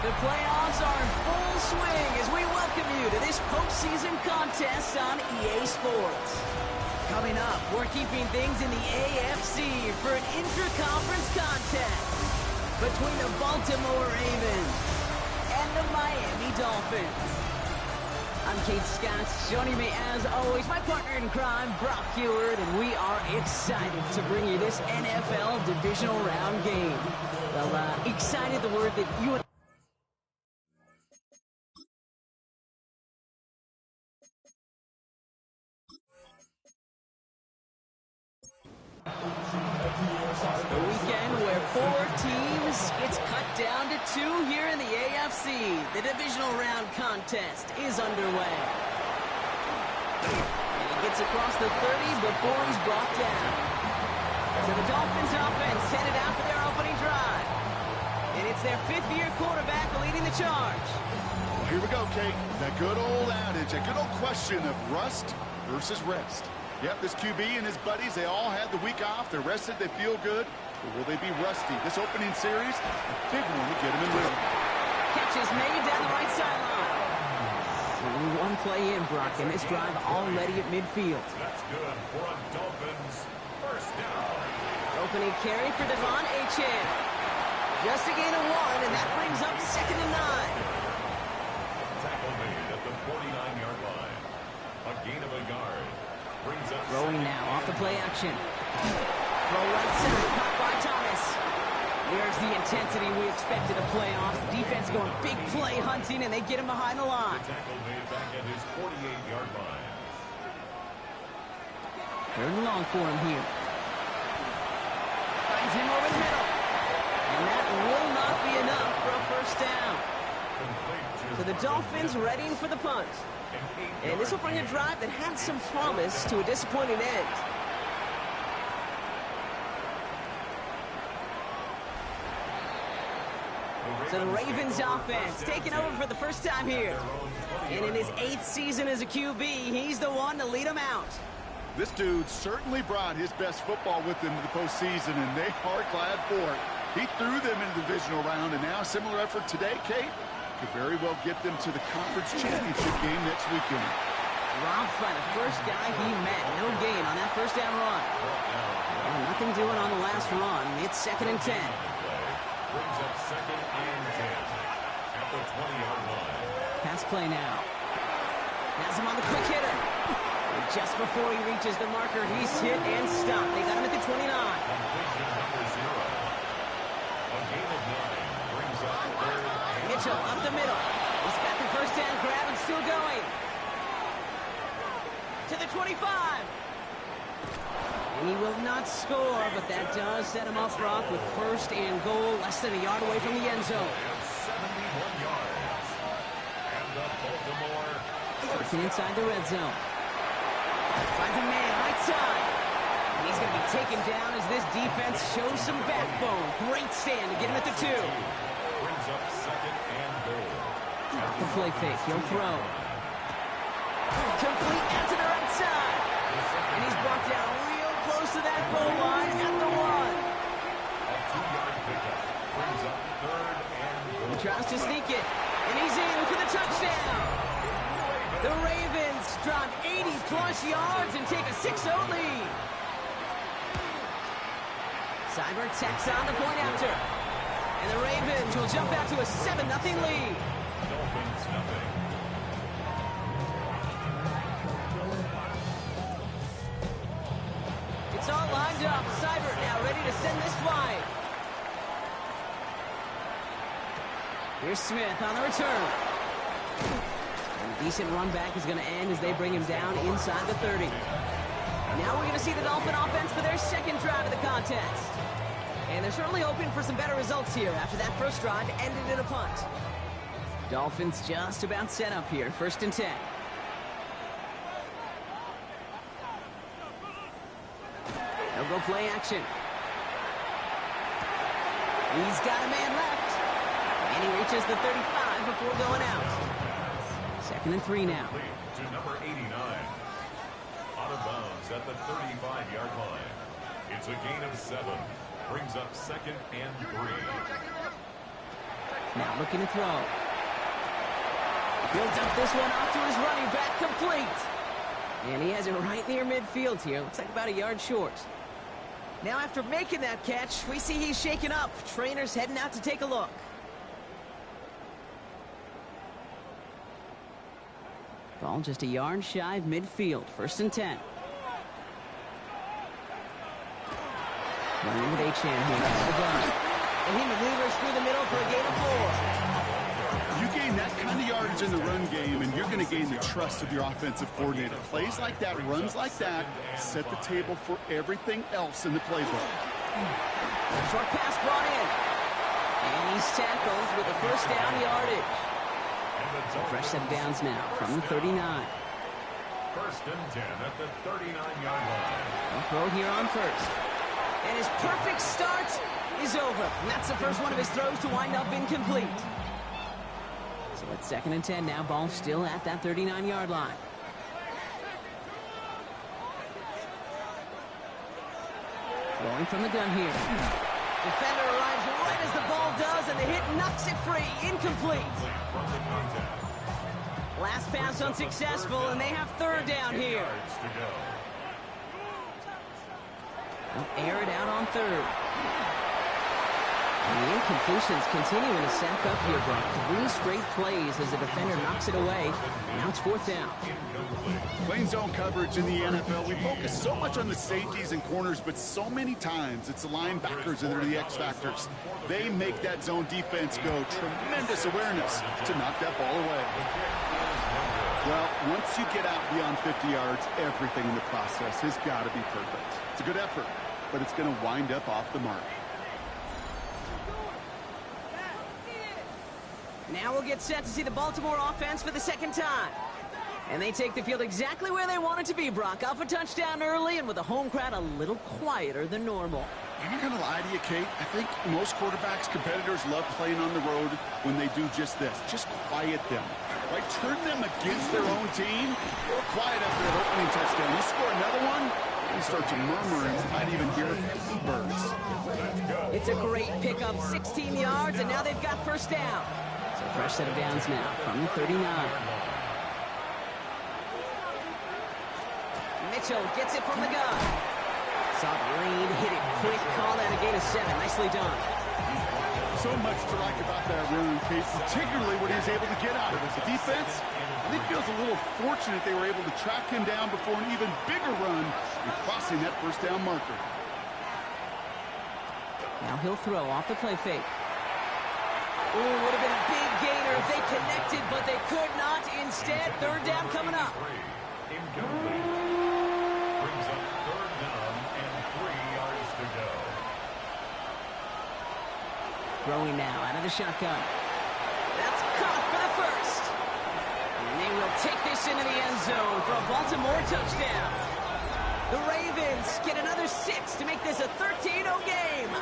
The playoffs are in full swing as we welcome you to this postseason contest on EA Sports. Coming up, we're keeping things in the AFC for an intra-conference contest between the Baltimore Ravens and the Miami Dolphins. I'm Kate Scott, joining me as always, my partner in crime, Brock Heward, and we are excited to bring you this NFL divisional round game. Well, excited the word that you and the weekend where 4 teams gets cut down to 2 here in the AFC. The divisional round contest is underway. And he gets across the 30 before he's brought down. So the Dolphins offense headed out for their opening drive. And it's their 5th-year quarterback leading the charge. Well, here we go, Kate. That good old adage, a good old question of rust versus rest. Yep, this QB and his buddies, they all had the week off. They're rested, they feel good. Or will they be rusty? This opening series, a big one to get them in rhythm. Catch is made down the right sideline. Only one play in, Brock, and this drive already at midfield. That's good for a Dolphins first down. Opening carry for Devon Achane. Just a gain of 1, and that brings up 2nd and 9. Tackle made at the 49-yard line. A gain of a yard. Brings up Throwing now off the play action. Throw right center, caught by Thomas. There's the intensity we expected of playoffs. Defense going big play hunting, and they get him behind the line. the tackle made back at his 48-yard line. 3rd and long for him here. Finds him over the middle. And that will not be enough for a first down. So the Dolphins readying for the punt. And this will bring a drive that had some promise to a disappointing end. So the Ravens offense taking over for the first time here. And in his 8th season as a QB, he's the one to lead them out. This dude certainly brought his best football with him to the postseason, and they are glad for it. He threw them in the divisional round, and now a similar effort today, Kate, could very well get them to the conference championship game next weekend. Dropped by the first guy he met. No gain on that first down run. Well, nothing doing on the last run. It's 2nd and 10. Brings up 2nd and 10 at the 20-yard line. Pass play now. Has him on the quick hitter. And just before he reaches the marker, he's hit and stopped. They got him at the 29. Completion number 0. A gain of 9 brings up 3rd and Mitchell up the middle. He's got the first down grab and still going. To the 25. And he will not score, but that does set him up, Brock, with 1st and goal, less than a yard away from the end zone. 71 yards. And the Baltimore Working inside the red zone. Finds a man right side. And he's going to be taken down as this defense shows some backbone. Great stand to get him at the 2. brings up 2nd and goal. Off the play fake. He'll throw. Complete out to the right side. And he's brought down real close to that goal line at the 1. A 2-yard pickup brings up 3rd and goal. He tries to sneak it. And he's in for the touchdown. The Ravens drop 80-plus yards and take a 6-0 lead. Cyber tacks on the point after. And the Ravens will jump out to a 7-0 lead. Dolphins nothing. It's all lined up. Cyber now ready to send this flight. Here's Smith on the return. And a decent run back is going to end as they bring him down inside the 30. Now we're going to see the Dolphin offense for their 2nd drive of the contest. And they're certainly hoping for some better results here after that first drive ended in a punt. Dolphins just about set up here, 1st and 10. They'll go play action. He's got a man left. And he reaches the 35 before going out. 2nd and 3 now. To number 89. Out of bounds at the 35-yard line. It's a gain of 7. Brings up 2nd and 3. Now looking to throw. He'll dump this one off to his running back, complete. And he has it right near midfield here. Looks like about a yard short. Now after making that catch, we see he's shaken up. Trainer's heading out to take a look. Ball just a yard shy of midfield. 1st and 10. Running with H-Man here. The gun. And he maneuvers through the middle for a gain of 4. You gain that kind of yardage in the run game, and you're going to gain the trust of your offensive coordinator. Plays like that, runs like that, set the table for everything else in the playbook. Short pass brought in. And he's tackled with a 1st down yardage. So fresh set of downs now from the 39. 1st and 10 at the 39-yard line. A throw here on 1st. And his perfect start is over. And that's the first one of his throws to wind up incomplete. So it's 2nd and 10 now. Ball still at that 39-yard line. Throwing from the gun here. Defender arrives right as the ball does, and the hit knocks it free. Incomplete. Last pass unsuccessful, and they have 3rd down here. They'll air it out on 3rd. And the incompletions continuing to sack up here, Brock. 3 straight plays as the defender knocks it away. Now it's 4th down. Playing zone coverage in the NFL, we focus so much on the safeties and corners, but so many times it's the linebackers that are the X factors. They make that zone defense go. Tremendous awareness to knock that ball away. Well, once you get out beyond 50 yards, everything in the process has got to be perfect. It's a good effort, but it's going to wind up off the mark. Now we'll get set to see the Baltimore offense for the 2nd time. And they take the field exactly where they want it to be, Brock. Up a touchdown early and with a home crowd a little quieter than normal. I'm not going to lie to you, Kate. I think most quarterbacks, competitors love playing on the road when they do just this. Just quiet them. Right? Turn them against their own team. Or quiet after that opening touchdown. You score another one, you start to murmur and you might even hear birds. It's a great pickup. 16 yards, and now they've got 1st down. So fresh set of downs now from the 39. Mitchell gets it from the gun. Saw the lane, hit it quick, call that a gain of 7. Nicely done. So much to like about that run, Kate, particularly what he was able to get out of it. The defense, I think, feels a little fortunate they were able to track him down before an even bigger run and crossing that 1st down marker. Now he'll throw off the play fake. Ooh, would have been a big gainer if they connected, but they could not. Instead, 3rd down coming up. Incomplete. Brings up 3rd down and 3 yards to go. Throwing now out of the shotgun. That's caught for the 1st. And they will take this into the end zone for a Baltimore touchdown. The Ravens get another 6 to make this a 13-0 game.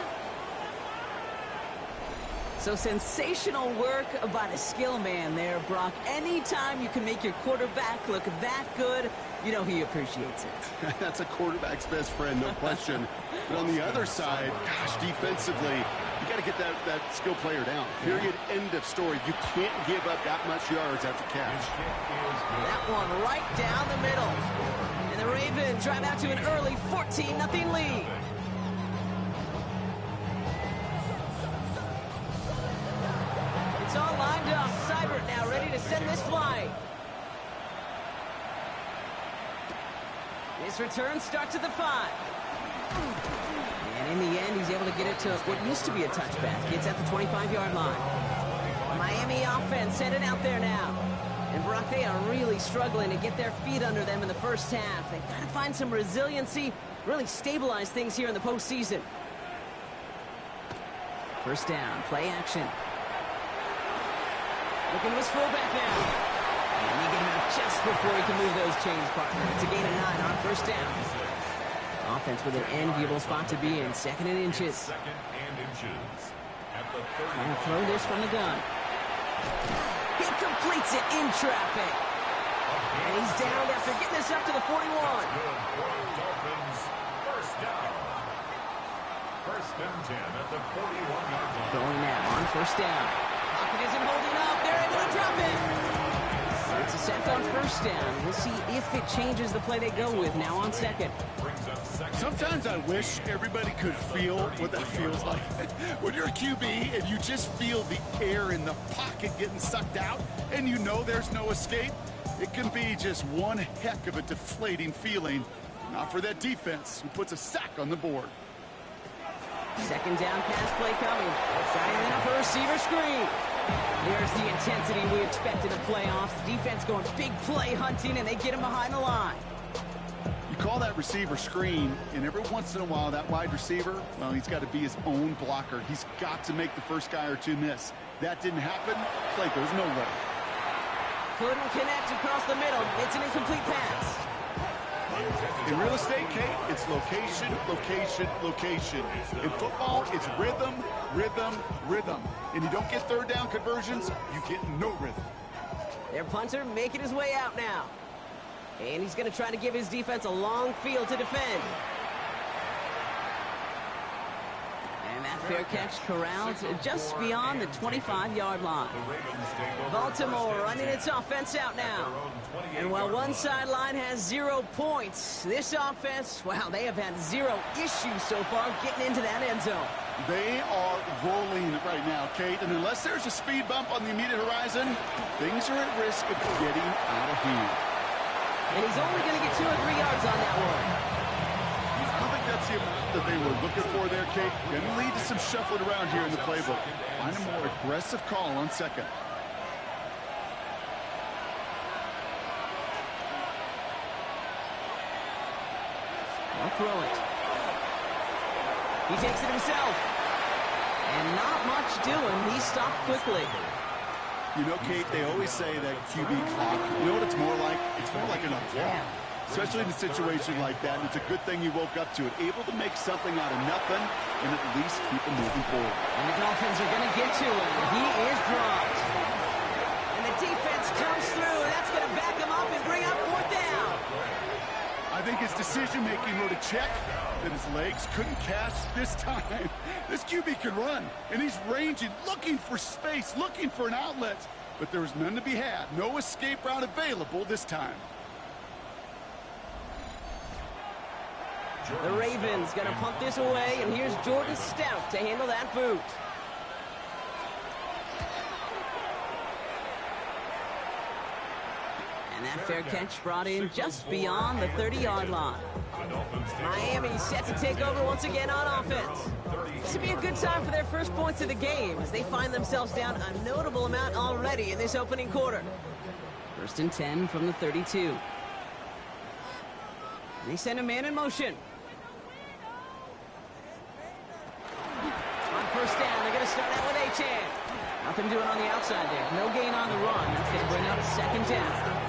So sensational work by the skill man there, Brock. Anytime you can make your quarterback look that good, you know he appreciates it. That's a quarterback's best friend, no question. But on the other side, gosh, defensively, you got to get that skill player down. Period, end of story. You can't give up that much yards after catch. That one right down the middle. And the Ravens drive out to an early 14-0 lead. It's all lined up. Seibert now ready to send this flying. This return starts at the 5. And in the end, he's able to get it to what used to be a touchback. It's at the 25-yard line. Miami offense headed out there now. And Brock, they are really struggling to get their feet under them in the 1st half. They've got to find some resiliency, really stabilize things here in the postseason. 1st down, play action. Looking to his fullback now. And they get him out just before he can move those chains, partner. It's a gain of 9 on 1st down. Offense with an enviable spot to be in. 2nd and inches. 2nd and inches. Trying to throw this from the gun. He completes it in traffic. And he's down after getting this up to the 41. Good for Dolphins. 1st down. First and 10 at the 41-yard line. Going now on first down. Pocket isn't holding up. They're able to drop it. It's a sack on first down. We'll see if it changes the play they go with now on second. Sometimes I wish everybody could feel what that feels like. When you're a QB and you just feel the air in the pocket getting sucked out and you know there's no escape, it can be just one heck of a deflating feeling. Not for that defense who puts a sack on the board. Second down pass play coming. Dialing up a receiver screen. There's the intensity we expect in the playoffs. The defense going big play hunting, and they get him behind the line. You call that receiver screen, and every once in a while, that wide receiver, well, he's got to be his own blocker. He's got to make the first guy or two miss. That didn't happen. Play goes nowhere. Couldn't connect across the middle. It's an incomplete pass. In real estate, Kate, it's location, location, location. In football, it's rhythm, rhythm, rhythm. And you don't get third down conversions, you get no rhythm. Their punter making his way out now. And he's going to try to give his defense a long field to defend. And that fair catch corralled just beyond the 25-yard line. Baltimore running its offense out now. And while one sideline has 0 points, this offense, wow, they have had 0 issues so far getting into that end zone. They are rolling right now, Kate, and unless there's a speed bump on the immediate horizon, things are at risk of getting out of hand. And he's only going to get 2 or 3 yards on that one. I don't think that's the amount that they were looking for there, Kate. Going to lead to some shuffling around here in the playbook. Find a more aggressive call on second. I'll throw it. He takes it himself. And not much doing. He stopped quickly. You know, Kate, they always say that QB clock, you know what it's more like? It's more like an alarm. Especially in a situation like that. And it's a good thing you woke up to it. Able to make something out of nothing and at least keep them moving forward. And the Dolphins are going to get to him. He is dropped. And the defense comes through. And that's going to back him up and bring up fourth down. I think his decision-making wrote a check that his legs couldn't catch this time. This QB can run, and he's ranging, looking for space, looking for an outlet. But there was none to be had. No escape route available this time. The Ravens going to punt this away, and here's Jordan Stout to handle that boot. And that fair catch brought in just beyond the 30-yard line. Miami set to take over once again on offense. This would be a good time for their first points of the game as they find themselves down a notable amount already in this opening quarter. First and 10 from the 32. And they send a man in motion. On first down, they're going to start out with Achane. Nothing doing on the outside there. No gain on the run. That's going to bring up second down.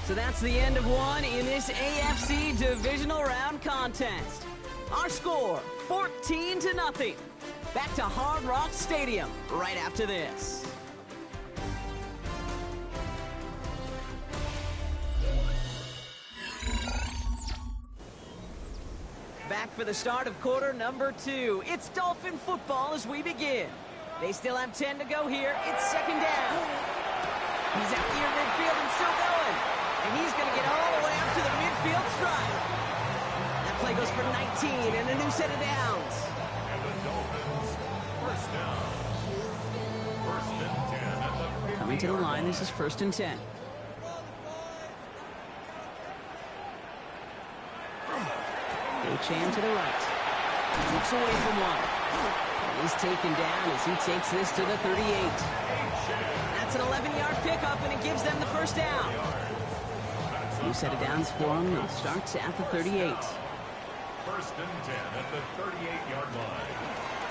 So that's the end of one in this AFC divisional round contest. Our score, 14-0. Back to Hard Rock Stadium right after this. Back for the start of quarter number 2. It's Dolphin football as we begin. They still have 10 to go here. It's second down. He's out near midfield and still going. And he's going to get all the way up to the midfield stripe. That play goes for 19 and a new set of downs. And the Dolphins, first down. First and 10 at the 50. Coming to the line, this is first and 10. Achane to the right. Looks away from one. And he's taken down as he takes this to the 38. That's an 11-yard pickup, and it gives them the first down. New set of downs for him. It starts at the 38. First and 10 at the 38-yard line.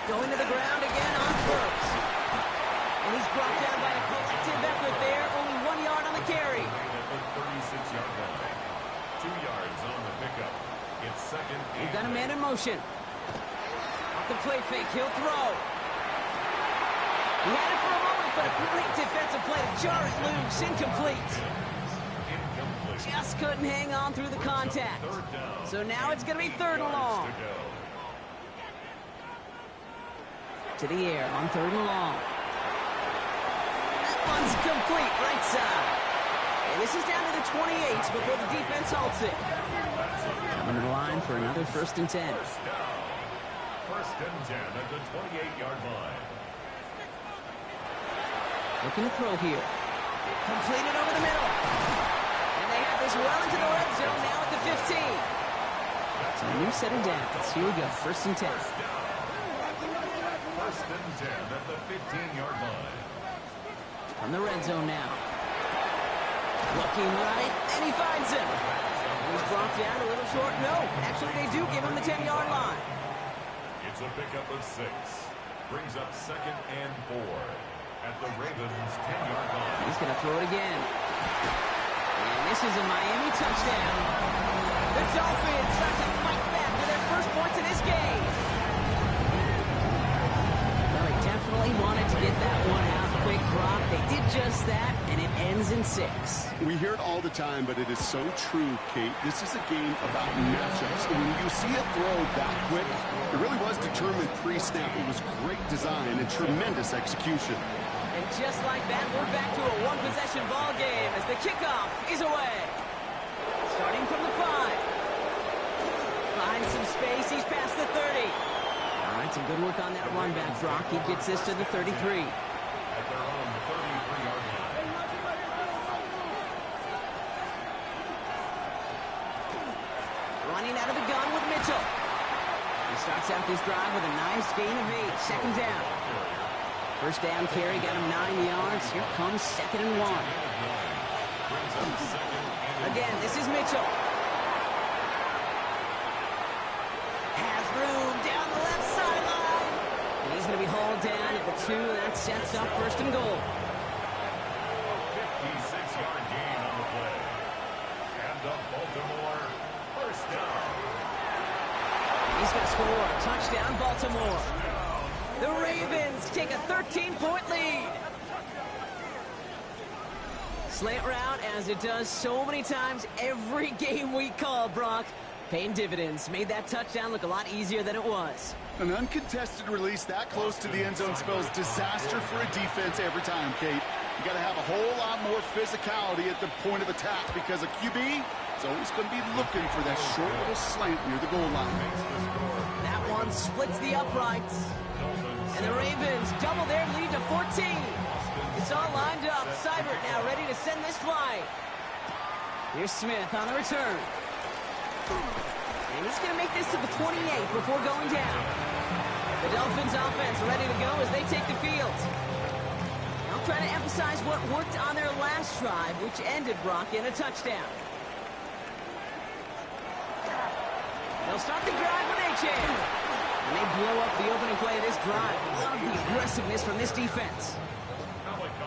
Going to the ground again on first. And he's brought down by a collective effort there. Only 1 yard on the carry. At the 36-yard line. 2 yards on the pickup. It's second. They've got a man in motion. Off the play fake, he'll throw. He had it for a moment, but a great defensive play to jar it loose. Incomplete. just couldn't hang on through the contact. So now it's going to be 3rd and long. To the air on 3rd and long. That one's complete, right side. And this is down to the 28 before the defense halts it. Coming to the line for another 1st and 10. First and 10 at the 28-yard line. Looking to throw here. Completed over the middle. And they have this well into the red zone now at the 15. So a new set of downs. Here we go, 1st and 10. First and 10 at the 15-yard line. From the red zone now. Looking right, and he finds him. And he's brought down a little short. No, actually they do give him the 10-yard line. It's a pickup of 6. Brings up 2nd and 4 at the Ravens' 10-yard line. He's going to throw it again. And this is a Miami touchdown. The Dolphins start to fight back to their first points in this game. Well, they definitely wanted to get that one out quick, Brock. They did just that, and it ends in 6. We hear it all the time, but it is so true, Kate. This is a game about matchups. And when you see a throw that quick, it really was determined pre-snap. It was great design and tremendous execution. And just like that, we're back to a one-possession ball game as the kickoff is away. Starting from the 5. Finds some space. He's past the 30. All right, some good work on that run back, Brock. He gets this to the 33. At their own 33-yard line. Running out of the gun with Mitchell. He starts out this drive with a nice gain of 8. 2nd down. First down carry, got him 9 yards. Here comes 2nd and 1. Again, this is Mitchell. Has room down the left sideline. And he's going to be hauled down at the 2, and that sets up 1st and goal. 56-yard gain on the play. And the Baltimore first down. He's going to score. Touchdown, Baltimore. The Ravens take a 13-point lead. Slant route, as it does so many times every game we call, Brock. Paying dividends. Made that touchdown look a lot easier than it was. An uncontested release that close to the end zone spells disaster for a defense every time, Kate. You got to have a whole lot more physicality at the point of attack because a QB is always going to be looking for that short little slant near the goal line. That one splits the uprights. And the Ravens double their lead to 14. It's all lined up. Seibert now ready to send this flight. Here's Smith on the return. And he's going to make this to the 28 before going down. The Dolphins offense ready to go as they take the field. Now trying to emphasize what worked on their last drive, which ended, Brock, in a touchdown. They'll start the drive with H.A. And they blow up the opening play of this drive. Love the aggressiveness from this defense.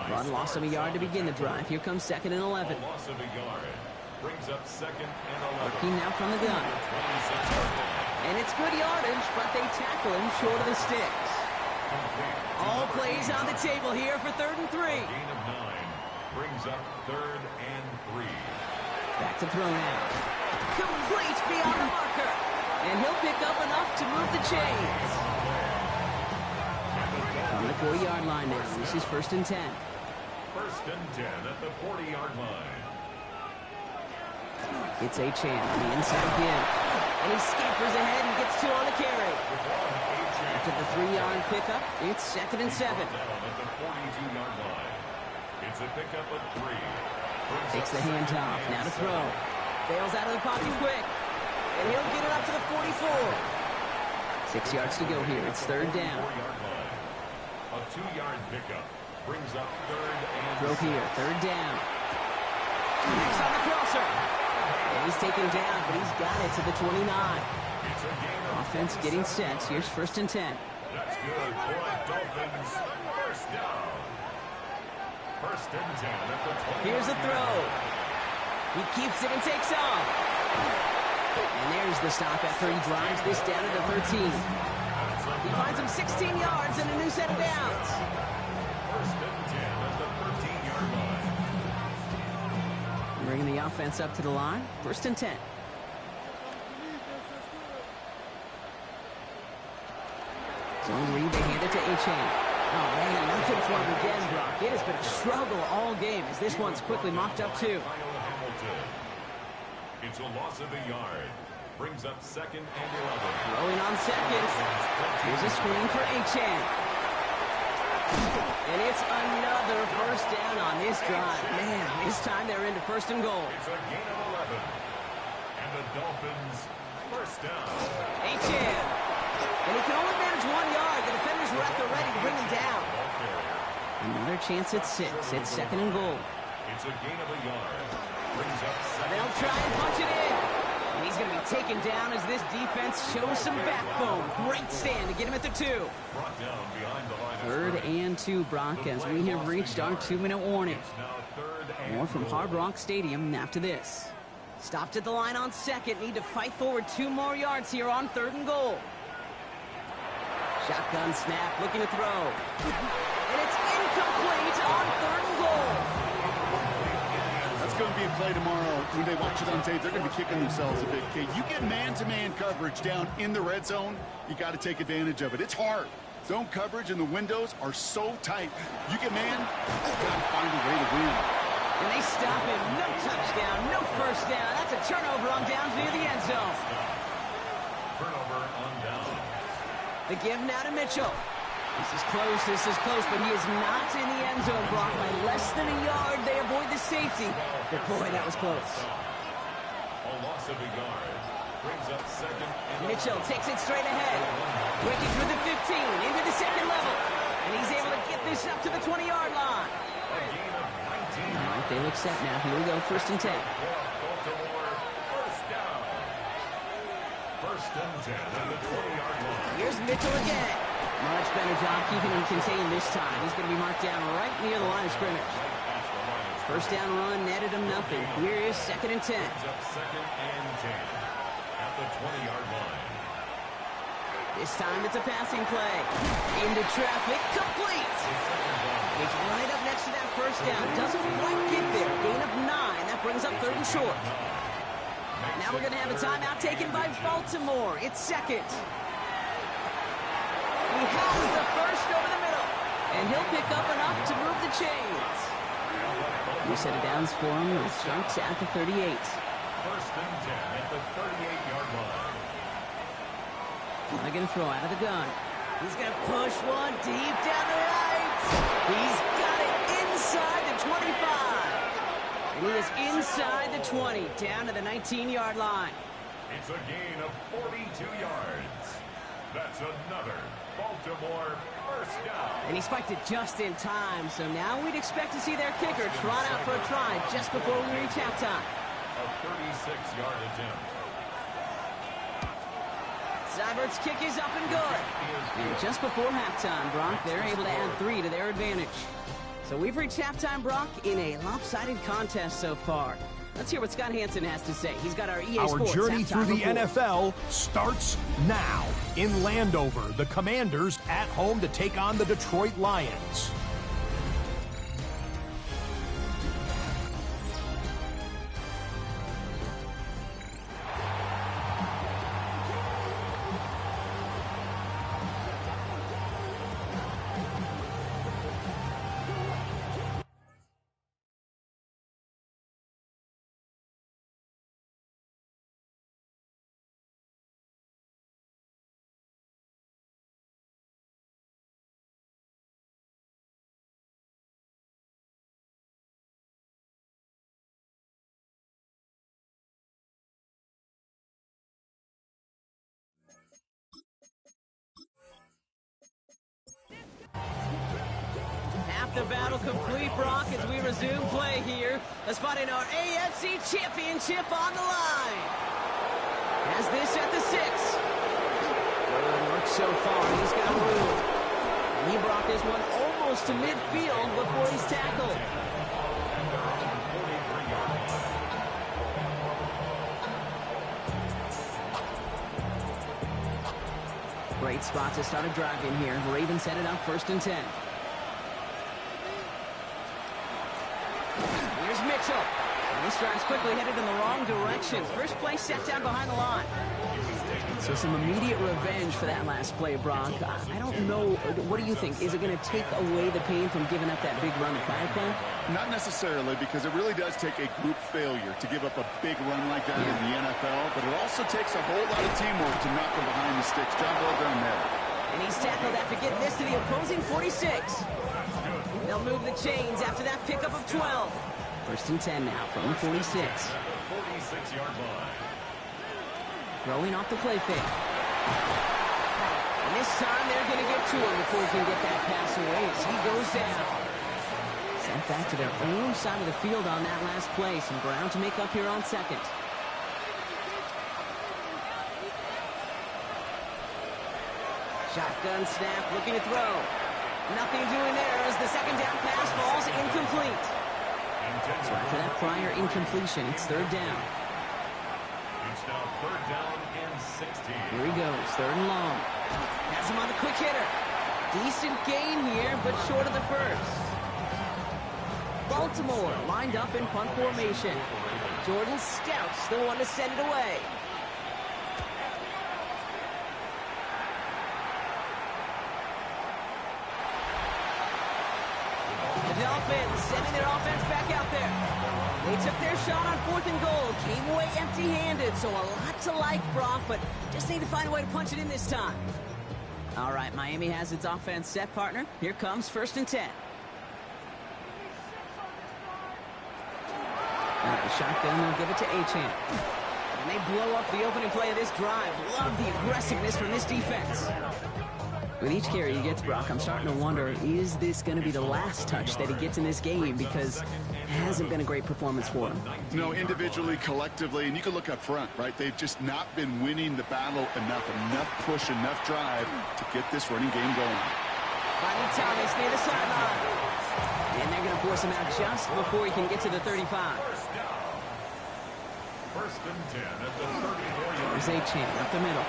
Run loss of a yard to begin the drive. Here comes 2nd and 11. Loss of a yard. Brings up 2nd and 11. Working now from the gun. And it's good yardage, but they tackle him short of the sticks. All plays on the table here for 3rd and 3. Gain of 9. Brings up 3rd and 3. Back to throw now. Complete beyond the marker. And he'll pick up enough to move the chains. On the 40-yard line now. This is 1st and 10. 1st and 10 at the 40-yard line. It's H.A. on the inside again. And he scampers ahead and gets 2 on the carry. After the 3-yard pickup, it's 2nd and 7. Down at the 42-yard line. It's a pickup of 3. Takes the handoff. Now to throw. Bails out of the pocket quick. And he'll get it up to the 44. 6 yards to go here. It's 3rd down. 4-yard line. A 2-yard pickup brings up 3rd and Throw here. 3rd down. Next on the crosser. And he's taken down, but he's got it to the 29. It's a gain of Offense getting set. Here's 1st and 10. That's good for Dolphins. First down. 1st and 10 at the 20. Here's a throw. He keeps it and takes off. And there's the stop after he drives this down to the 13. He finds him 16 yards and a new set of downs. 1st and 10 at the 13-yard line. Bringing the offense up to the line. 1st and 10. Zone read, they hand it to Achane. Oh, man, nothing for him again, Brock. It has been a struggle all game as this one's quickly mopped up, too. It's a loss of a yard. Brings up 2nd and 11. Throwing on 2nd. Here's a screen for Achane. And it's another 1st down on this drive. Man, this time they're into 1st and goal. It's a gain of 11. And the Dolphins 1st down. Achane. And he can only manage 1 yard. The defenders were at the ready to bring him down. Another chance at 6. It's 2nd and goal. It's a gain of a yard. Brings up 2nd. They'll try and punch it in. And he's going to be taken down as this defense shows some backbone. Great stand to get him at the 2. Brought down behind the line. 3rd and 2, Brock, as we have reached our 2-minute warning. More from Hard Rock Stadium after this. Stopped at the line on 2nd. Need to fight forward 2 more yards here on 3rd and goal. Shotgun snap, looking to throw. And it's incomplete on 3rd and goal. That's going to be a play tomorrow. When they watch it on tape, they're going to be kicking themselves a bit, Kate. You get man-to-man coverage down in the red zone, you got to take advantage of it. It's hard. Zone coverage and the windows are so tight. You get man, you got to find a way to win. And they stop him. No touchdown, no 1st down. That's a turnover on downs near the end zone. Turnover on down. The give now to Mitchell. This is close, but he is not in the end zone, Brock. By less than a yard, they avoid the safety. But boy, that was close. A loss of a yard. Brings up 2nd and Mitchell takes it straight ahead. Breaking through the 15, into the 2nd level. And he's able to get this up to the 20-yard line. a gain of 19. All right, they look set now. Here we go, 1st and 10. Baltimore 1st down. 1st and 10 at the 20-yard line. Here's Mitchell again. Much better job keeping him contained this time. He's going to be marked down right near the line of scrimmage. 1st down run netted him nothing. Here is 2nd and 10. Brings up 2nd and 10 at the 20-yard line. This time it's a passing play. Into traffic, complete. It's right up next to that 1st down. Doesn't quite get there. Gain of 9. That brings up 3rd and short. Now we're going to have a timeout taken by Baltimore. It's 2nd. He has the 1st over the middle. And he'll pick up enough to move the chains. New set of downs for him. It starts at the 38. 1st and 10 at the 38-yard line. They're going to throw out of the gun. He's going to push one deep down the right. He's got it inside the 25. And he is inside the 20, down to the 19-yard line. It's a gain of 42 yards. That's another Baltimore 1st down. And he spiked it just in time, so now we'd expect to see their kicker trot out for a try just before we reach halftime. A 36-yard attempt. Seibert's kick is up and good. And just before halftime, Brock, they're able to add 3 to their advantage. So we've reached halftime, Brock, in a lopsided contest so far. Let's hear what Scott Hansen has to say. He's got our EA Our Sports journey through the report. NFL starts now. In Landover, the Commanders at home to take on the Detroit Lions. Half the battle complete, Brock, as we resume play here. A spot in our AFC Championship on the line. Has this at the 6. Good work so far. He's got room. And he brought this one almost to midfield before he's tackled. Great spot to start a drive in here. Ravens headed up 1st and 10. Here's Mitchell. This drive's quickly headed in the wrong direction. First play set down behind the line. So some immediate revenge for that last play, Brock. I don't know. What do you think? Is it going to take away the pain from giving up that big run the prior play? Not necessarily, because it really does take a group failure to give up a big run like that in the NFL, but it also takes a whole lot of teamwork to knock them behind the sticks. Job well done there. And he's tackled after getting this to the opposing 46. They'll move the chains after that pickup of 12. First and 10 now from the 46. 46-yard line. Throwing off the play fake. And this time they're going to get to him before he can get that pass away as he goes down. Sent back to their own side of the field on that last play. Some ground to make up here on second. Shotgun snap, looking to throw. Nothing doing there as the second down pass falls incomplete. So after that prior incompletion, it's third down. It's now third down and 16. Here he goes, third and long. Has him on the quick hitter. Decent gain here, but short of the first. Baltimore lined up in punt formation. Jordan Stout's the one to send it away. The Dolphins sending their offense back out there. They took their shot on 4th and goal. Came away empty-handed, so a lot to like, Brock, but just need to find a way to punch it in this time. All right, Miami has its offense set, partner. Here comes 1st and 10. The shotgun, they'll give it to Achane. And they blow up the opening play of this drive. Love the aggressiveness from this defense. With each carry he gets, Brock, I'm starting to wonder, is this going to be the last touch that he gets in this game? Because it hasn't been a great performance for him. No, individually, collectively, and you can look up front, right? They've just not been winning the battle enough push, enough drive to get this running game going. Finding Thomas near the sideline. And they're going to force him out just before he can get to the 35. First and 10 at the 34-yard. There's Achane up the middle.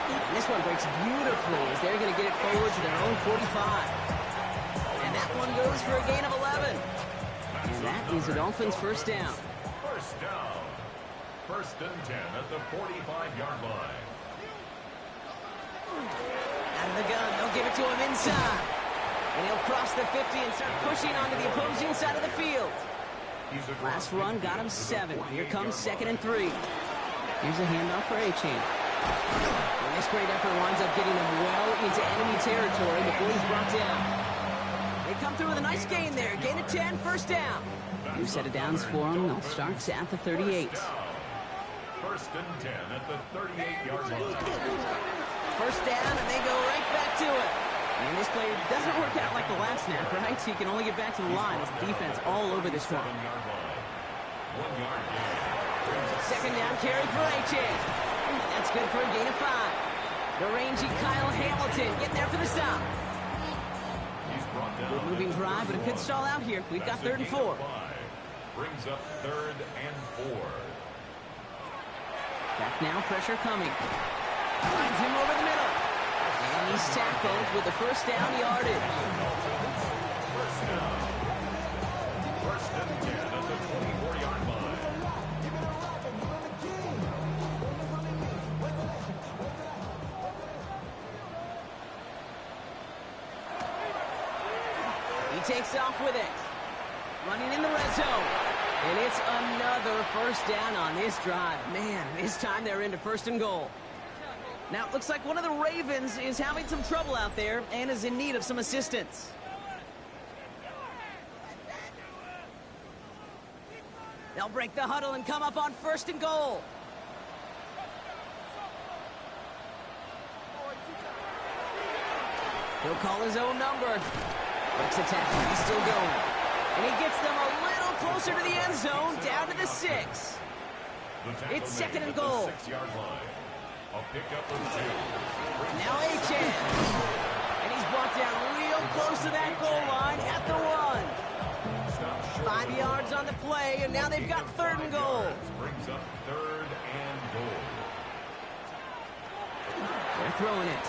And this one breaks beautifully as they're going to get it forward to their own 45. And that one goes for a gain of 11. And that is the Dolphins' first down. First down. First and 10 at the 45-yard line. Out of the gun, they'll give it to him inside. And he'll cross the 50 and start pushing onto the opposing side of the field. Last run got him 7. Here comes 2nd and 3. Here's a handoff for Achane. And this great effort winds up getting them well into enemy territory before he's brought down. They come through with a nice gain there. Gain of 10, first down. New set of downs for them. They'll start at the 38. First and 10 at the 38-yard line. First down, and they go right back to it. And this play doesn't work out like the last snap, right? So he can only get back to the line as the defense all over this one. 1 yard gain. Second down carry for Achane. That's good for a gain of 5. The rangy Kyle Hamilton getting there for the stop. Good moving drive, but it could stall out here. We've got 3rd and 4. Brings up 3rd and 4. Back now, pressure coming. Finds him over the middle. And he's tackled with the first down yardage. First down. First and 10 at the 24-yard line. He takes off with it. Running in the red zone. And it's another first down on this drive. Man, this time they're into 1st and goal. Now, it looks like one of the Ravens is having some trouble out there and is in need of some assistance. They'll break the huddle and come up on 1st and goal. He'll call his own number. Breaks a tackle. He's still going. And he gets them a little closer to the end zone, down to the 6. It's 2nd and goal. 6-yard line. A pickup of 2. Now Achane. And he's brought down real close to that goal line at the 1. 5 yards on the play, and now they've got 3rd and goal. Brings up 3rd and goal. They're throwing it.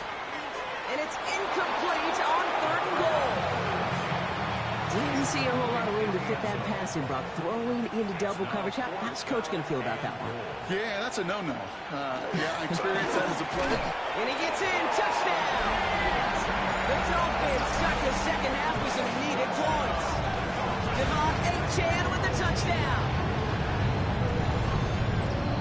And it's incomplete on 3rd and goal. Didn't see a whole lot of room to fit that pass in, Brock. Throwing into double coverage. How's Coach going to feel about that one? Yeah, that's a no-no. Yeah, I experienced that as a player. And he gets in. Touchdown! The Dolphins start the second half with some needed points. Devon Achane with the touchdown.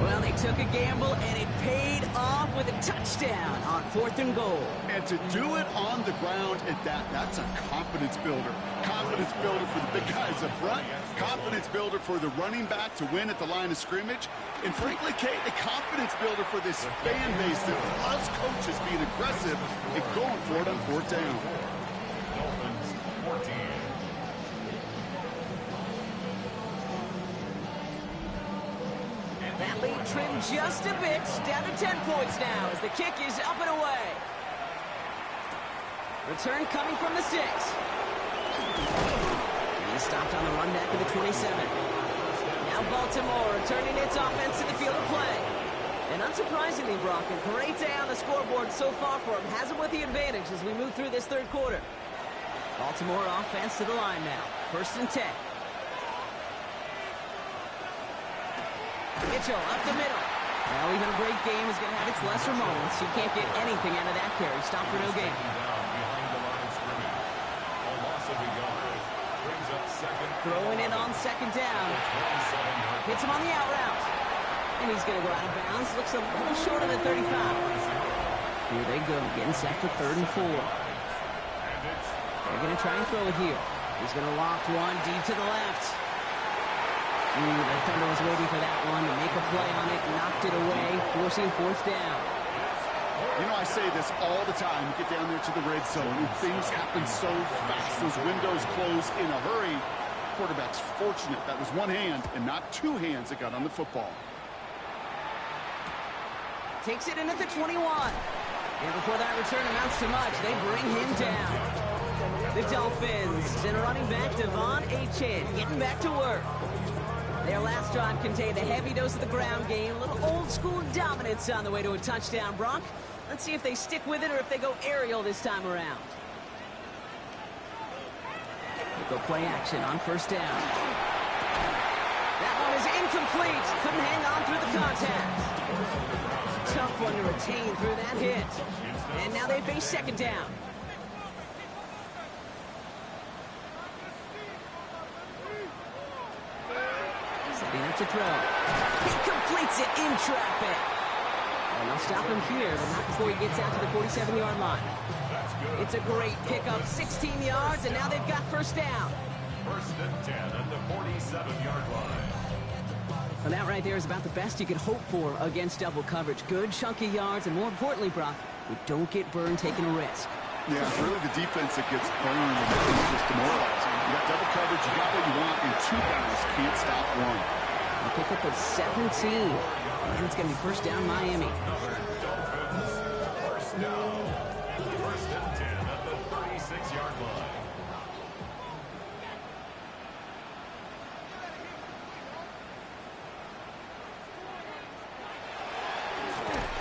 Well, they took a gamble, and it paid off with a touchdown on 4th and goal. And to do it on the ground at that, that's a confidence builder. Confidence builder for the big guys up front. Confidence builder for the running back to win at the line of scrimmage. And frankly, Kate, a confidence builder for this fan base that loves coaches being aggressive and going for it on 4th down. Dolphins 14. That lead trimmed just a bit, down to 10 points now as the kick is up and away. Return coming from the 6. He stopped on the run back of the 27. Now Baltimore returning its offense to the field of play. And unsurprisingly, Brock, a great day on the scoreboard so far for him. Has him with the advantage as we move through this third quarter. Baltimore offense to the line now. 1st and 10. Mitchell up the middle. Well, even a great game is going to have its lesser moments. You can't get anything out of that carry. Stop for no gain. Behind the line of scrimmage. A loss of a yard. Brings up second. Throwing it on 2nd down. Hits him on the out route. And he's going to go out of bounds. Looks a little short of the 35. Here they go, getting set for 3rd and 4. They're going to try and throw it here. He's going to loft one deep to the left. The defender was waiting for that one to make a play on it, knocked it away, forcing 4th down. You know, I say this all the time. You get down there to the red zone, and things happen so fast. Those windows close in a hurry. Quarterback's fortunate. That was one hand and not 2 hands that got on the football. Takes it in at the 21. And before that return amounts to much, they bring him down. The Dolphins and running back Devon Achane getting back to work. Their last drive contained a heavy dose of the ground game, a little old-school dominance on the way to a touchdown, Brock. Let's see if they stick with it or if they go aerial this time around. They go play action on 1st down. That one is incomplete. Couldn't hang on through the contact. Tough one to retain through that hit. And now they face 2nd down. Setting up to throw. He completes it in traffic. And they'll stop him here, but not before he gets out to the 47-yard line. It's a great pickup, 16 yards, and now they've got 1st down. 1st and 10 at the 47-yard line. And that right there is about the best you could hope for against double coverage. Good chunky yards, and more importantly, Brock, you don't get burned taking a risk. Yeah, it's really the defense that gets burned and it's just demoralizing. You got double coverage, you got what you want, and 2 guys can't stop one. They pick up at 17. And it's going to be 1st down Miami. Dolphins, 1st down. 1st and 10 at the 36-yard line.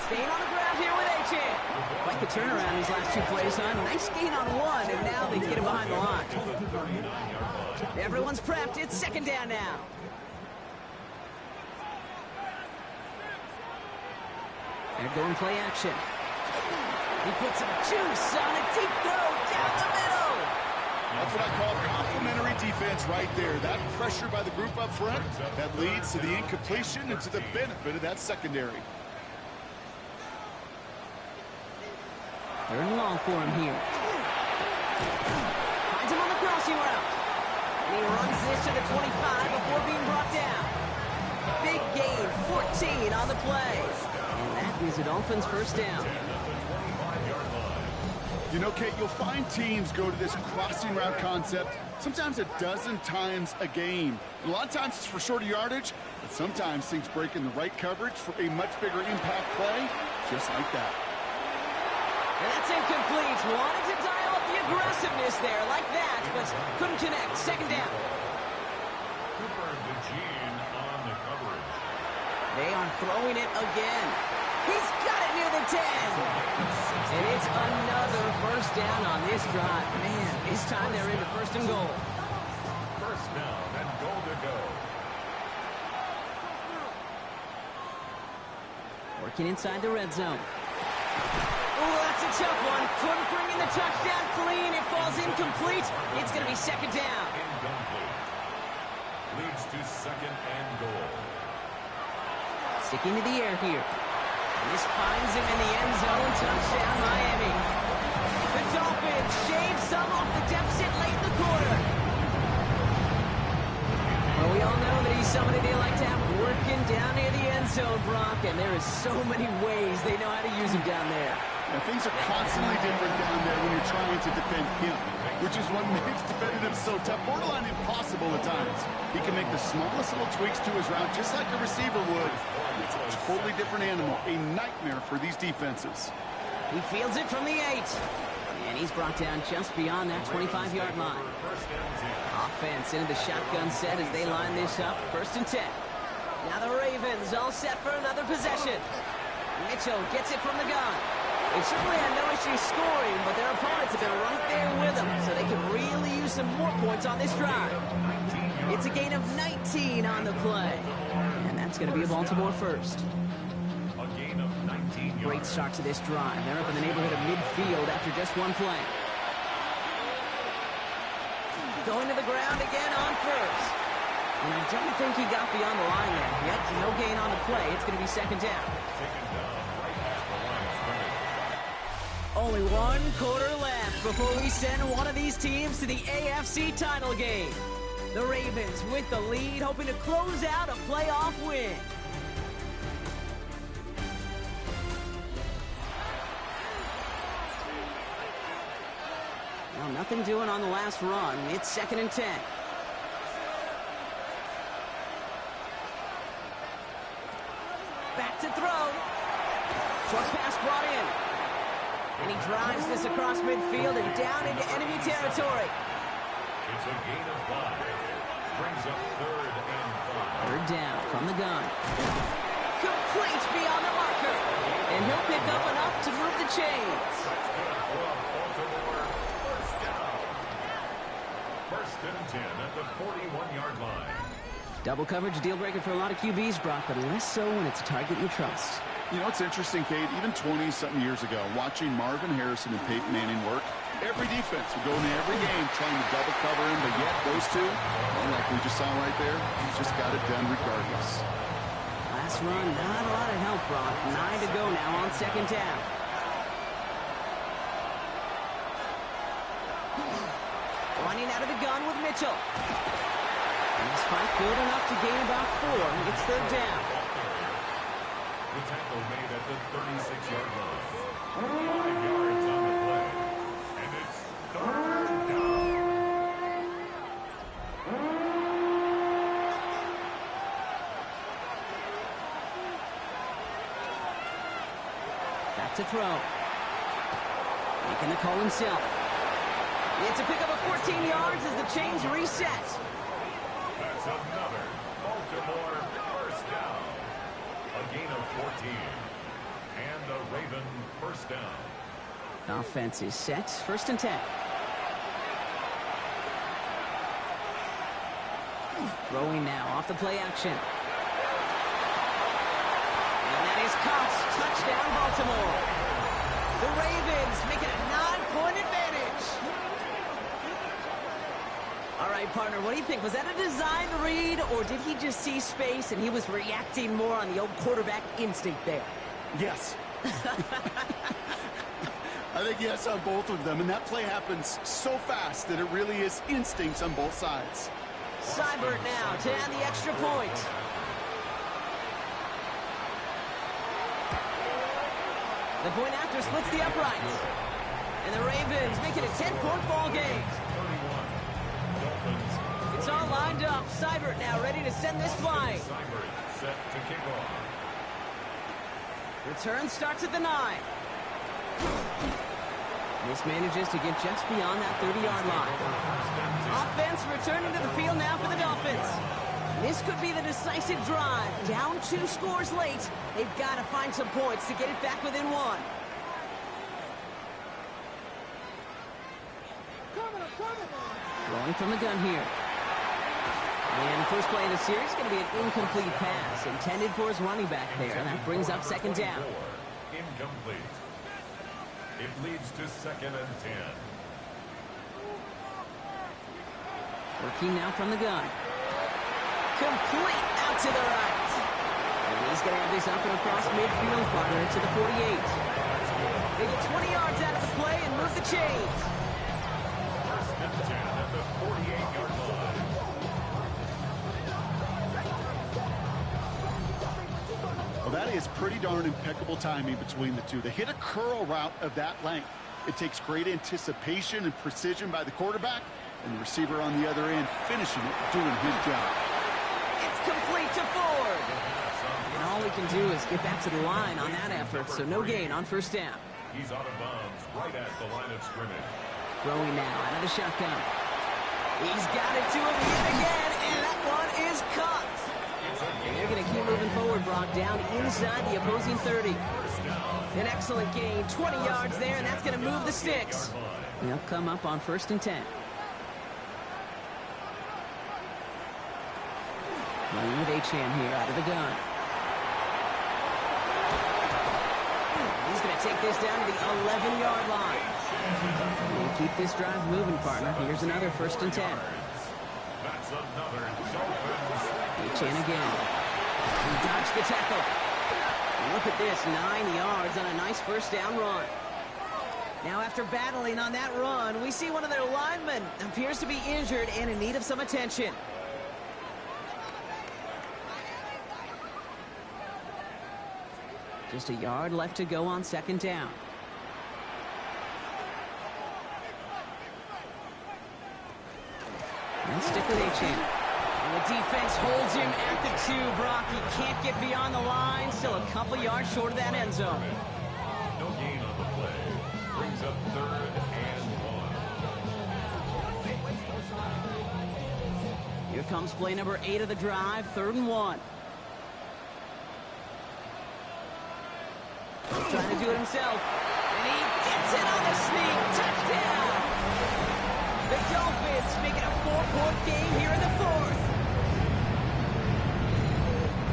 Staying on the ground here with Achane. Quite the turnaround these last 2 plays, son. Nice gain on 1, and now they get him behind the line. Everyone's prepped. It's 2nd down now. They're going play action. He puts some juice on a deep throw down the middle. That's what I call complimentary defense right there. That pressure by the group up front, that leads to the incompletion and to the benefit of that secondary. 3rd and long for him here. Finds him on the crossing route. And he runs this to the 25 before being brought down. Big gain, 14 on the play. And that is the Dolphins' 1st down. You know, Kate, you'll find teams go to this crossing route concept sometimes a dozen times a game. And a lot of times it's for shorter yardage, but sometimes things break in the right coverage for a much bigger impact play, just like that. And that's incomplete. Wanted to dial up the aggressiveness there like that, but couldn't connect. 2nd down. Cooper DeJean on the coverage. They are throwing it again. He's got it near the 10. And it's another 1st down on this drive. Man, this time they're into 1st and goal. Working inside the red zone. Oh, that's a tough one. Couldn't bring in the touchdown clean. It falls incomplete. It's going to be second down. Incomplete. Leads to second and goal. Sticking to the air here. And this finds him in the end zone. Touchdown, Miami. The Dolphins shave some off the deficit late in the quarter. Well, we all know that he's somebody they like to have working down near the end zone, Brock, and there is so many ways they know how to use him down there. Now, things are constantly different down there when you're trying to defend him, which is what makes defending him so tough, borderline impossible at times. He can make the smallest little tweaks to his route, just like a receiver would. It's a totally different animal, a nightmare for these defenses. He fields it from the 8. And he's brought down just beyond that 25-yard line. Offense into the shotgun set as they line this up. 1st and 10. Now the Ravens all set for another possession. Mitchell gets it from the gun. They certainly had no issue scoring, but their opponents have been right there with them, so they can really use some more points on this drive. It's a gain of 19 on the play. And that's going to be a Baltimore first. A gain of 19 yards. Great start to this drive. They're up in the neighborhood of midfield after just one play. Going to the ground again on first. And I don't think he got beyond the line there. Yet, no gain on the play. It's going to be second down. Taken down right at the line of scrimmage. Only one quarter left before we send one of these teams to the AFC title game. The Ravens with the lead, hoping to close out a playoff win. Well, nothing doing on the last run. It's 2nd and 10. Back to throw. Short pass brought in. And he drives this across midfield and down into enemy territory. It's a gain of 5. Brings up 3rd and 5. 3rd down from the gun. Complete beyond the marker. And he'll pick up enough to move the chains. That's good for Baltimore. First down. 1st and 10 at the 41-yard line. Double coverage deal breaker for a lot of QBs, Brock, but less so when it's a target you trust. You know, it's interesting, Kate, even 20-something years ago, watching Marvin Harrison and Peyton Manning work, every defense would go into every game trying to double cover him, but yet those two, and like we just saw right there, he's just got it done regardless. Last run, not a lot of help, Brock. 9 to go now on 2nd down. Running out of the gun with Mitchell. And this fight good enough to gain about 4. It's 3rd down. The tackle made at the 36-yard line. 5 yards on the play. And it's 3rd down. Back to throw. Making the call himself. It's a pickup of 14 yards as the chains reset. That's another Baltimore first down. A gain of 14. And the Raven first down. Offense is set. 1st and 10. Throwing now off the play action. And that is caught. Touchdown, Baltimore. The Ravens making a 9-point advantage. All right, partner, what do you think? Was that a design read, or did he just see space and he was reacting more on the old quarterback instinct there? Yes. I think yes on both of them, and that play happens so fast that it really is instincts on both sides. Seibert now to add the extra point. The point after splits the uprights. And the Ravens make it a 10-point ball game. It's all lined up. Seibert now ready to send this flying. Seibert set to kick off. Return starts at the 9. This manages to get just beyond that 30-yard line. Offense returning to the field now for the Dolphins. This could be the decisive drive. Down 2 scores late. They've got to find some points to get it back within 1. Throwing from the gun here. And the first play of the series is going to be an incomplete pass intended for his running back there. And that brings up second down. Incomplete. It leads to 2nd and 10. Working now from the gun. Complete out to the right. And he's going to have this up and across midfield, partner to the 48. They get 20 yards out of the play and move the chains. 1st and 10 at the 48-yard line. Well, that is pretty darn impeccable timing between the two. They hit a curl route of that length. It takes great anticipation and precision by the quarterback, and the receiver on the other end finishing it, doing his job. It's complete to Ford. And all he can do is get back to the line on that effort, so no gain on first down. He's out of bounds right at the line of scrimmage. Throwing now out of the shotgun. He's got it to him yet again, and that one is caught. And they're going to keep moving forward, Brock, down inside the opposing 30. An excellent gain, 20 yards there, and that's going to move the sticks. They'll come up on 1st and 10. Playing with Achane here out of the gun. He's going to take this down to the 11-yard line. And keep this drive moving, partner. Here's another 1st and 10. That's another Dolphins. Achane again. He dodged the tackle. And look at this, 9 yards on a nice first down run. Now after battling on that run, we see one of their linemen appears to be injured and in need of some attention. Just a yard left to go on 2nd down. And stick with Achane. And the defense holds him at the 2. Brock, he can't get beyond the line. Still a couple yards short of that end zone. No gain on the play. Brings up 3rd and 1. Here comes play number 8 of the drive, 3rd and 1. Trying to do it himself. And he gets it on the sneak. Touchdown! The Dolphins make it a 4-point game here in the 4th.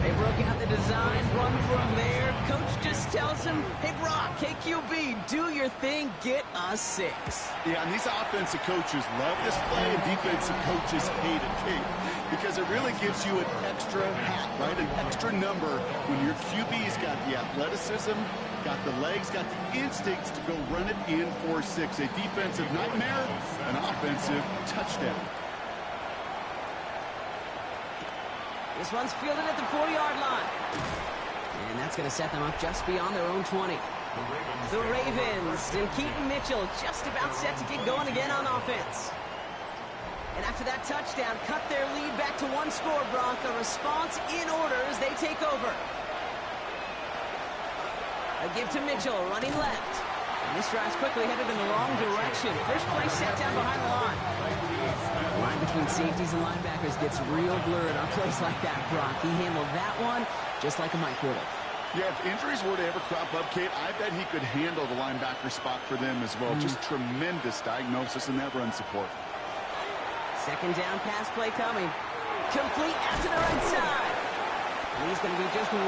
They broke out the design run from there. Coach just tells him, hey, Brock, KQB, do your thing, get us 6. Yeah, and these offensive coaches love this play, and defensive coaches hate it, Kate, because it really gives you an extra hat, right? An extra number when your QB's got the athleticism, got the legs, got the instincts to go run it in for 6. A defensive nightmare, an offensive touchdown. This one's fielded at the 4-yard line. And that's going to set them up just beyond their own 20. The Ravens and Keaton Mitchell just about set to get going again on offense. And after that touchdown, cut their lead back to 1 score, Brock. A response in order as they take over. A give to Mitchell, running left. And this drive's quickly headed in the wrong direction. First play set down behind the line. The line between safeties and linebackers gets real blurred on plays like that, Brock. He handled that one just like a Mike would have. Yeah, if injuries were to ever crop up, Kate, I bet he could handle the linebacker spot for them as well. Just tremendous diagnosis in that run support. 2nd down pass play coming. Complete out to the right side. And he's going to be just 1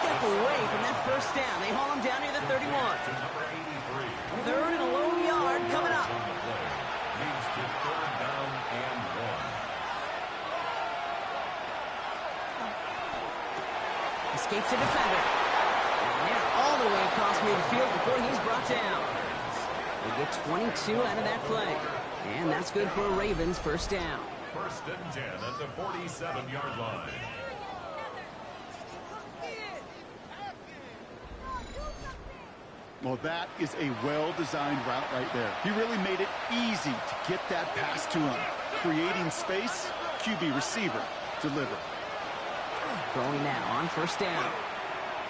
step away from that first down. They haul him down near the 31. 3rd and a low yard coming up. Leads to 3rd down and 1. Escapes the defender. And they're all the way across midfield before he's brought down. They get 22 out of that play. And that's good for a Ravens first down. 1st and 10 at the 47-yard line. Well, that is a well-designed route right there. He really made it easy to get that pass to him. Creating space, QB receiver, deliver. Throwing now on first down.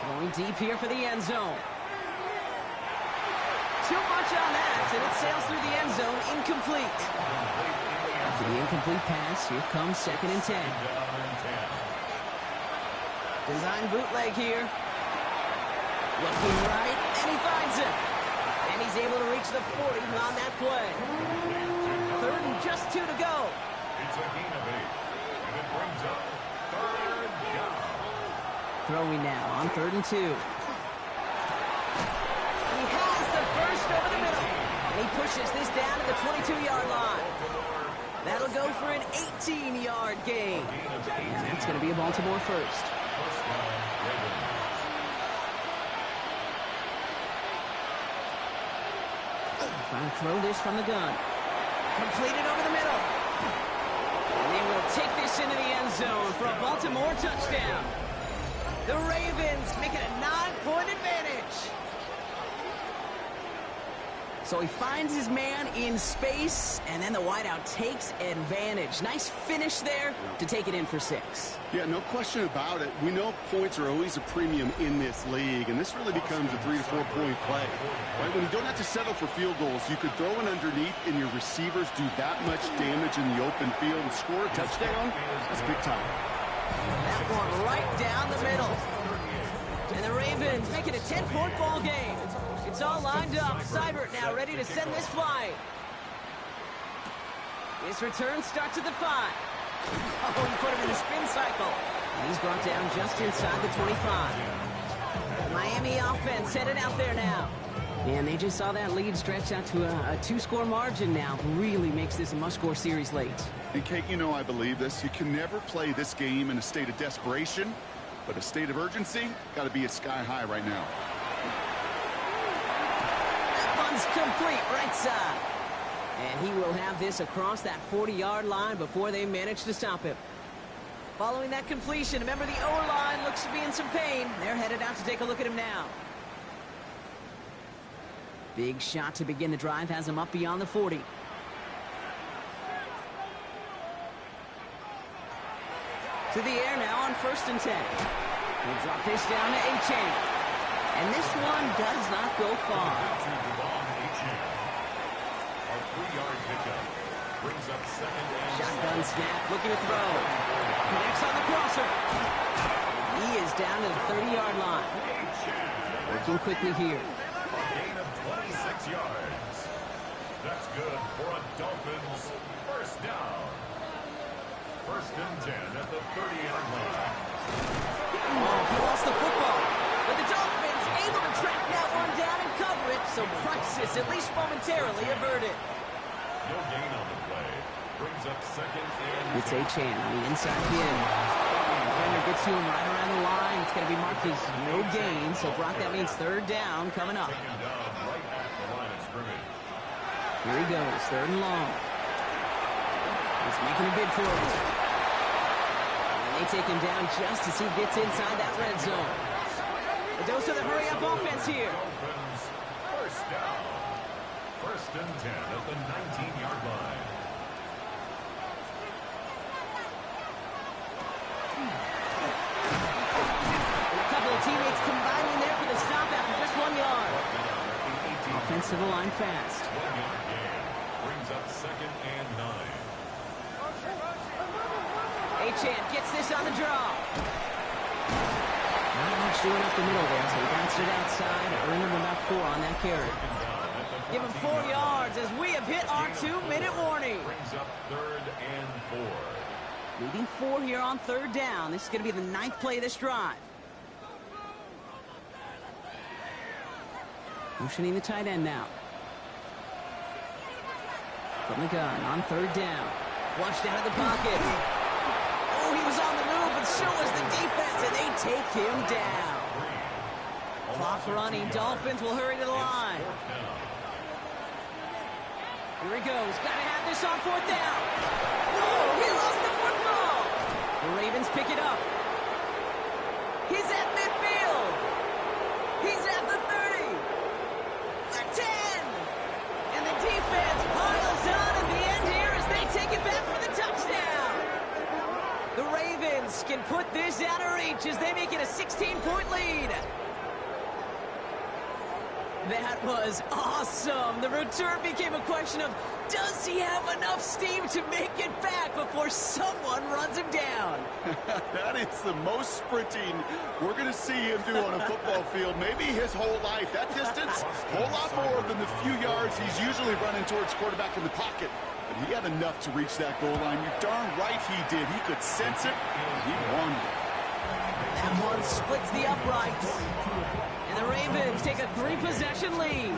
Going deep here for the end zone. Too much on that, and it sails through the end zone, incomplete. After the incomplete pass, here comes 2nd and 10. Design bootleg here. Looking right, and he finds it. And he's able to reach the 40 on that play. 3rd and just 2 to go. It's a gain of 8. And it brings up third down. Throwing now on 3rd and 2. He has the first over the middle. And he pushes this down to the 22-yard line. That'll go for an 18-yard gain. And that's going to be a Baltimore first. First down, Ravens. Trying to throw this from the gun. Completed over the middle. And they will take this into the end zone for a Baltimore touchdown. The Ravens make it a 9-point advantage. So he finds his man in space, and then the wideout takes advantage. Nice finish there to take it in for 6. Yeah, no question about it. We know points are always a premium in this league, and this really becomes a 3 to 4 point play. Right? When you don't have to settle for field goals, you could throw it underneath, and your receivers do that much damage in the open field and score a touchdown. That's big time. That one right down the middle. And the Ravens make it a 10-point ball game. It's all lined up. Seibert now ready to send this flying. His return starts at the 5. Oh, he put him in the spin cycle. And he's brought down just inside the 25. Miami offense headed out there now. And they just saw that lead stretch out to a 2-score margin now. Really makes this a must-score series late. And, Kate, you know I believe this. You can never play this game in a state of desperation, but a state of urgency got to be at sky high right now. That one's complete right side. And he will have this across that 40-yard line before they manage to stop him. Following that completion, remember the O-line looks to be in some pain. They're headed out to take a look at him now. Big shot to begin the drive has him up beyond the 40. To the air now on 1st and 10. He'll drop this down to A-Chain. And this one does not go far. A 3-yard pickup brings up 2nd and Shotgun snap, looking to throw. Connects on the crosser. He is down to the 30-yard line. Working quickly here. a gain of 26 yards. That's good for a Dolphins first down. 1st and 10 at the 30-yard line. Oh, he lost the football. But the Dolphins able to track that one down and cover it, so crisis at least momentarily averted. No gain on the play. Brings up 2nd and It's A-Chan on the inside in. Defender gets to him right around the line. It's going to be marked as no gain, so Brock, that means 3rd down coming up. taken down right at the line of scrimmage. Here he goes, 3rd and long. He's making a bid for it. And they take him down just as he gets inside that red zone. A dose of the hurry-up offense here. Dolphins first down. 1st and 10 at the 19-yard line. And a couple of teammates combining there for the stop after just 1 yard. Offensive line fast. 1-yard gain. Brings up 2nd and 9. A-Chan gets this on the draw. Not much doing up the middle there, so he bounced it outside, earned him about 4 on that carry. Give him 4 yards as we have hit our 2-minute warning. Brings up 3rd and 4. Needing 4 here on 3rd down. This is going to be the 9th play of this drive. Motioning the tight end now. From the gun on 3rd down. Flushed out of the pocket. Oh, he was on the move, but so was the defense, and they take him down. Clock running. Dolphins will hurry to the line. Here he goes. Got to have this on 4th down. Whoa, he lost the football. The Ravens pick it up. He's at midfield. He's at the 30. The 10. And the defense piles on at the end here as they take it back for the touchdown. The Ravens can put this out of reach as they make it a 16-point lead. That was awesome. The return became a question of, does he have enough steam to make it back before someone runs him down? That is the most sprinting we're going to see him do on a football field. Maybe his whole life. That distance, a whole lot more than the few yards he's usually running towards quarterback in the pocket. but he had enough to reach that goal line. You're darn right he did. He could sense it, and he wanted it. That one splits the uprights. And the Ravens take a 3-possession lead.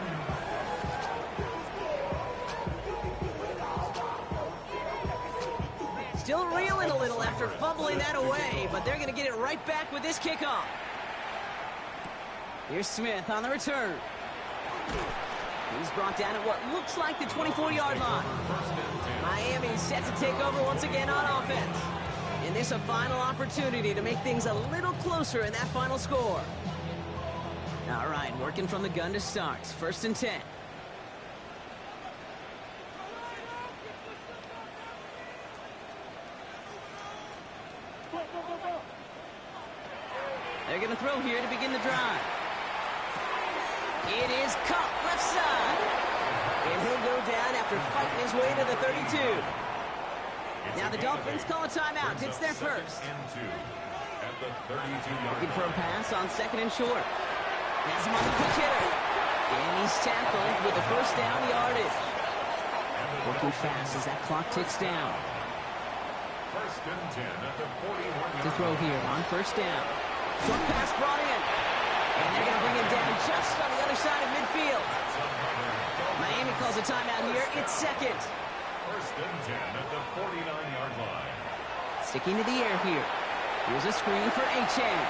Still reeling a little after fumbling that away, but they're going to get it right back with this kickoff. Here's Smith on the return. He's brought down at what looks like the 24-yard line. Miami set to take over once again on offense. And this a final opportunity to make things a little closer in that final score. All right, working from the gun to start. 1st and 10. They're going to throw here to begin the drive. It is Cup, left side. And he'll go down after fighting his way to the 32. Now the Dolphins call a timeout. It's their first. Looking for a pass on 2nd and short. Has him on the quick hitter. And he's tackled with the first down yardage. Working fast as that clock ticks down. 1st and 10 at the 41. To throw here on 1st down. Short pass brought in. And they're going to bring him down just on the other side of midfield. Miami calls a timeout here. It's 2nd. 1st and 10 at the 49-yard line. Sticking to the air here. Here's a screen for Achane.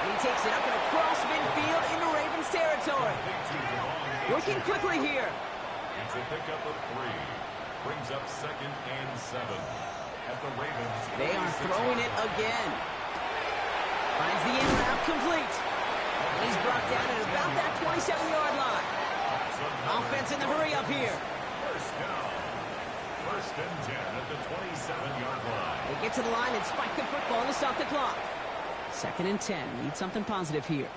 And he takes it up and across midfield into Ravens territory. Working quickly here. It's a pickup of 3. Brings up 2nd and 7. At the Ravens. They are throwing it again. Finds the in route complete. And he's brought down at about that 27-yard line. Offense in the hurry up here. 1st down. 1st and 10 at the 27-yard line. They get to the line and spike the football to stop the clock. 2nd and 10. Need something positive here.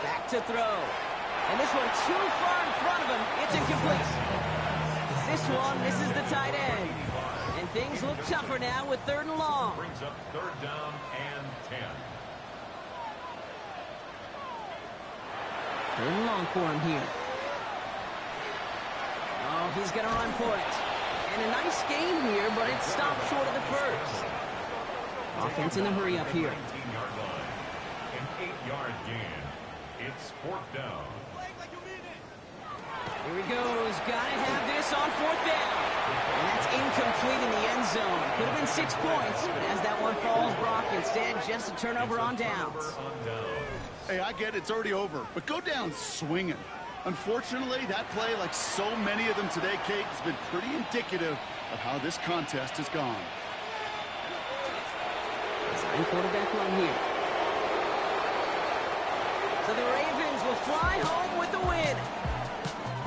Back to throw. And this one too far in front of him. It's incomplete. This one misses the tight end. And things look tougher now with 3rd and long. Brings up 3rd down and 10. 3rd and long for him here. Oh, he's going to run for it. And a nice game here, but it stopped short of the first. Offense in the hurry up here. 19-yard line. An 8-yard gain. It's 4th down. Here he goes. Gotta have this on 4th down. And that's incomplete in the end zone. Could have been 6 points, but as that one falls, Brock, instead just a turnover on downs. Hey, I get it, it's already over, but go down swinging. Unfortunately, that play, like so many of them today, Kate, has been pretty indicative of how this contest has gone. Design quarterback run here. So the Ravens will fly home with the win.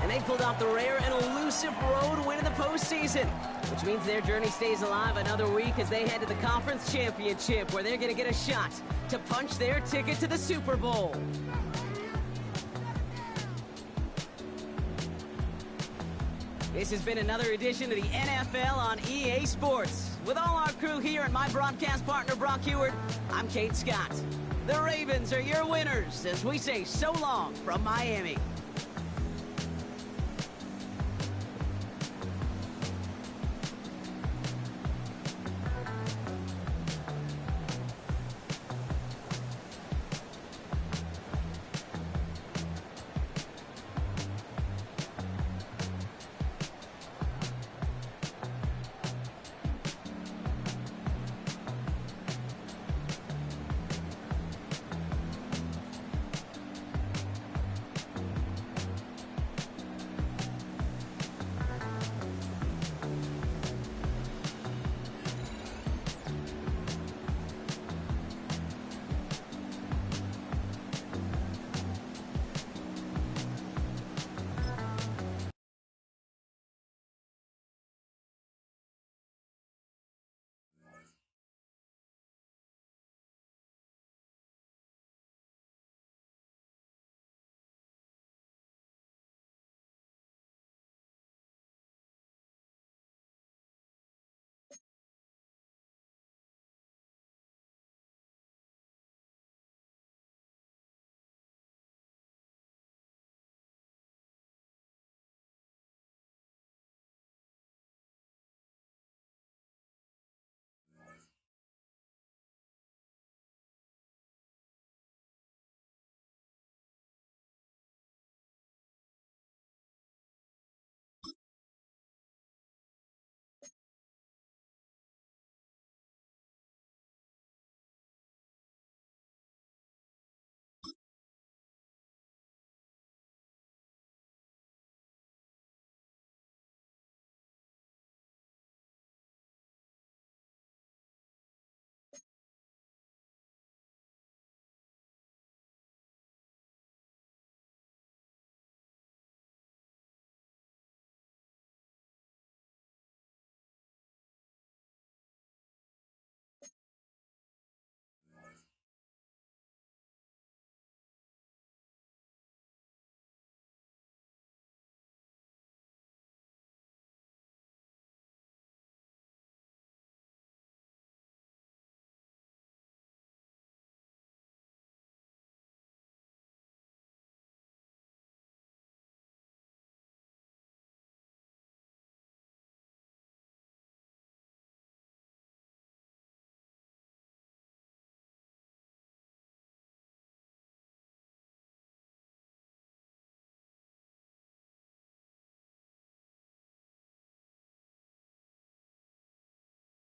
And they pulled off the rare and elusive road win in the postseason, which means their journey stays alive another week as they head to the conference championship, where they're going to get a shot to punch their ticket to the Super Bowl. This has been another edition of the NFL on EA Sports. With all our crew here and my broadcast partner, Brock Heward, I'm Kate Scott. The Ravens are your winners as we say so long from Miami.